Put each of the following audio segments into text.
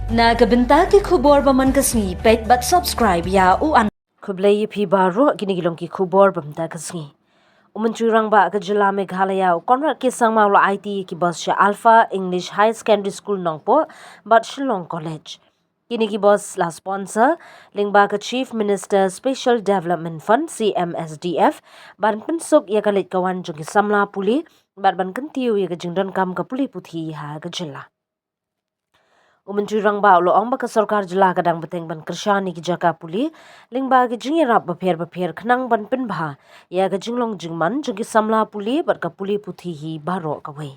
Nagabenta ki khubor baman kasngi pet but subscribe ya u an khublai phi baro ginigilong ki khubor bamta kasngi umunchurang ba ka jila meghalaya konrat ki sangma lo IT ki bus sha Alpha English High Secondary School nongpo but Shillong College kini ki bus la sponsor lingba ka Chief Minister Special Development Fund CMSDF ban pensuk ya kalit kawan jong ki samla puli ban kentiu ya ka jingdon kam ka puli puthi ha ka jila Umunchurang ba lo ong ba ka sarkar jila kadang beteng ban kershani ki jaka puli lingba ki jingirap bapher khnang ban pinbha ya ka jinglong jingman jong ki samla puli bat ka puli puthi hi baro ka wei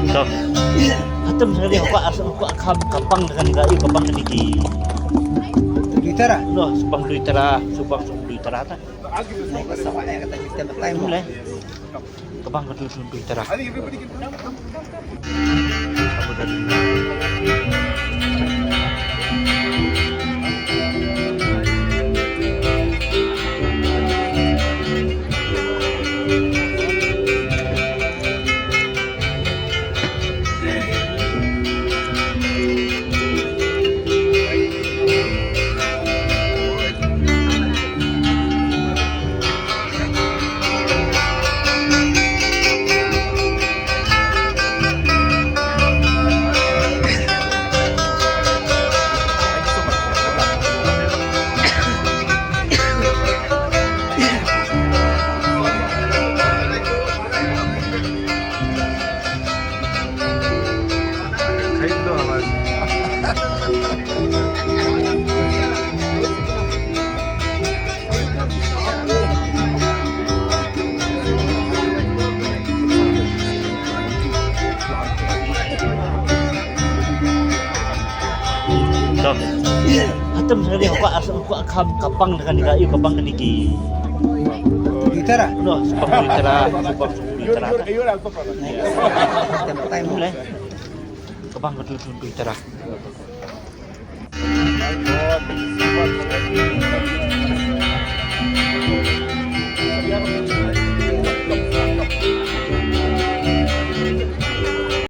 So, atom sekali aku kapang dengan gayu kapang sedikit. Litera. No, subang litera ta. Mulai. Kapang kedua litera. So, atom sekali aku kapang dengan gayu kapang sedikit. Litera. No, subang litera ta. Mulai. Kapang kedua litera.